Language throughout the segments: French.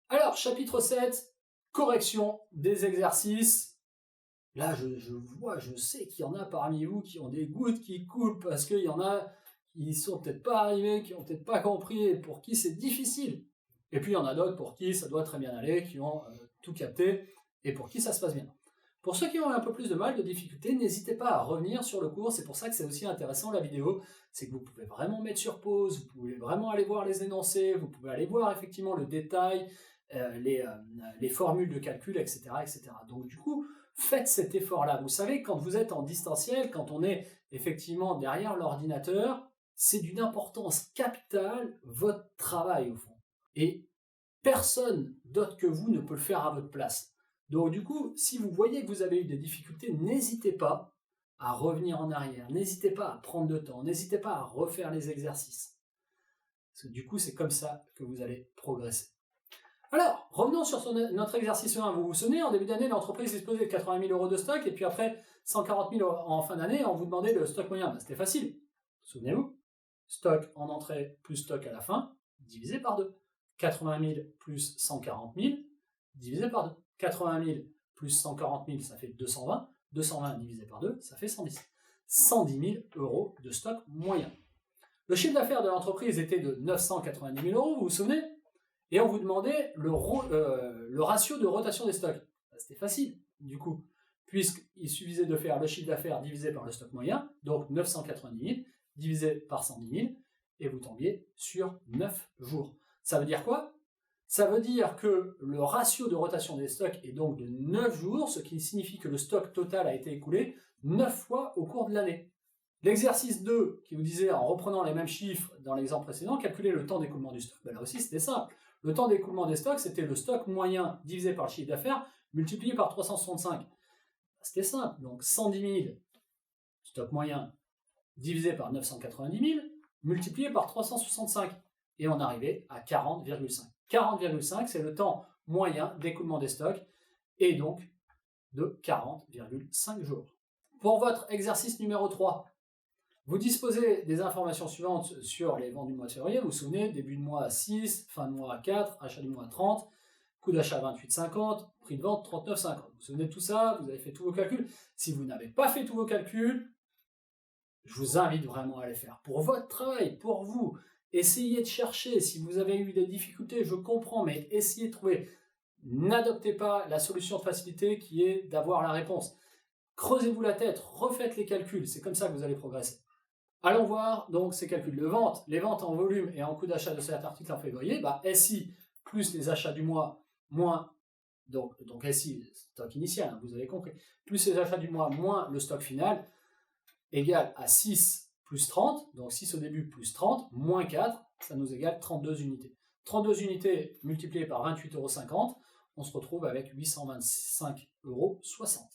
Alors, chapitre 7, correction des exercices. Là, je sais qu'il y en a parmi vous qui ont des gouttes qui coulent parce qu'il y en a qui sont peut-être pas arrivés, qui ont peut-être pas compris et pour qui c'est difficile. Et puis, il y en a d'autres pour qui ça doit très bien aller, qui ont tout capté et pour qui ça se passe bien. Pour ceux qui ont un peu plus de mal, de difficultés, n'hésitez pas à revenir sur le cours. C'est pour ça que c'est aussi intéressant la vidéo. C'est que vous pouvez vraiment mettre sur pause, vous pouvez vraiment aller voir les énoncés, vous pouvez aller voir effectivement le détail, les formules de calcul, etc., etc. Donc du coup, faites cet effort-là. Vous savez, quand vous êtes en distanciel, quand on est effectivement derrière l'ordinateur, c'est d'une importance capitale votre travail au fond. Et personne d'autre que vous ne peut le faire à votre place. Donc du coup, si vous voyez que vous avez eu des difficultés, n'hésitez pas à revenir en arrière, n'hésitez pas à prendre de temps, n'hésitez pas à refaire les exercices. Parce que du coup, c'est comme ça que vous allez progresser. Alors, revenons sur notre exercice 1. Vous vous souvenez, en début d'année, l'entreprise disposait de 80 000 euros de stock, et puis après 140 000 en fin d'année, on vous demandait le stock moyen. C'était facile. Souvenez-vous, stock en entrée plus stock à la fin, divisé par 2. 80 000 plus 140 000, divisé par 2. 80 000 plus 140 000, ça fait 220. 220 divisé par 2, ça fait 110. 110 000 euros de stock moyen. Le chiffre d'affaires de l'entreprise était de 990 000 euros, vous vous souvenez? Et on vous demandait le ratio de rotation des stocks. C'était facile, du coup, puisqu'il suffisait de faire le chiffre d'affaires divisé par le stock moyen, donc 990 000 divisé par 110 000, et vous tombiez sur 9 jours. Ça veut dire quoi? Ça veut dire que le ratio de rotation des stocks est donc de 9 jours, ce qui signifie que le stock total a été écoulé 9 fois au cours de l'année. L'exercice 2, qui vous disait, en reprenant les mêmes chiffres dans l'exemple précédent, calculer le temps d'écoulement du stock. Ben là aussi, c'était simple. Le temps d'écoulement des stocks, c'était le stock moyen divisé par le chiffre d'affaires, multiplié par 365. C'était simple. Donc 110 000 stock moyen divisé par 990 000, multiplié par 365. Et on arrivait à 40,5. 40,5, c'est le temps moyen d'écoulement des stocks, et donc de 40,5 jours. Pour votre exercice numéro 3, vous disposez des informations suivantes sur les ventes du mois de février. Vous vous souvenez, début de mois à 6, fin de mois à 4, achat du mois à 30, coût d'achat 28,50, prix de vente 39,50. Vous vous souvenez de tout ça, vous avez fait tous vos calculs. Si vous n'avez pas fait tous vos calculs, je vous invite vraiment à les faire. Pour votre travail, pour vous, essayez de chercher. Si vous avez eu des difficultés, je comprends, mais essayez de trouver. N'adoptez pas la solution de facilité qui est d'avoir la réponse. Creusez-vous la tête, refaites les calculs, c'est comme ça que vous allez progresser. Allons voir donc ces calculs de vente. Les ventes en volume et en coût d'achat de cet article en février, SI plus les achats du mois moins, donc SI, stock initial, hein, vous avez compris, plus les achats du mois moins le stock final, égale à 6 plus 30, donc 6 au début plus 30, moins 4, ça nous égale 32 unités. 32 unités multipliées par 28,50 €, on se retrouve avec 825,60 €.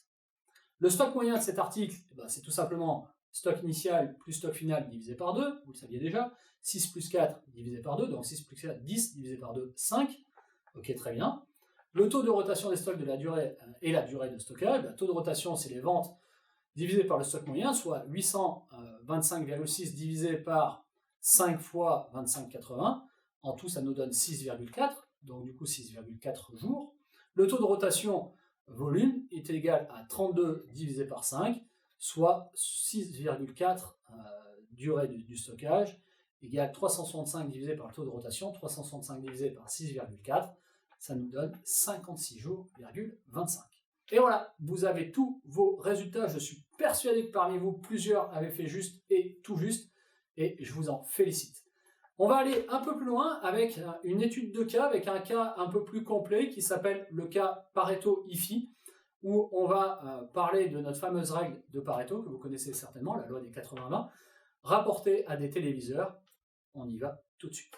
Le stock moyen de cet article, c'est tout simplement stock initial plus stock final divisé par 2, vous le saviez déjà, 6 plus 4 divisé par 2, donc 6 plus 4, 10 divisé par 2, 5. Ok, très bien. Le taux de rotation des stocks de la durée et la durée de stockage, le taux de rotation, c'est les ventes divisé par le stock moyen, soit 825,6 divisé par 5 fois 25,80. En tout, ça nous donne 6,4, donc du coup 6,4 jours. Le taux de rotation volume est égal à 32 divisé par 5, soit 6,4 durée du stockage, égale 365 divisé par le taux de rotation, 365 divisé par 6,4, ça nous donne 56 jours,25. Et voilà, vous avez tous vos résultats. Je suis persuadé que parmi vous, plusieurs avaient fait juste et tout juste, et je vous en félicite. On va aller un peu plus loin avec une étude de cas, avec un cas un peu plus complet qui s'appelle le cas Pareto-IFI, où on va parler de notre fameuse règle de Pareto, que vous connaissez certainement, la loi des 80-20, rapportée à des téléviseurs. On y va tout de suite.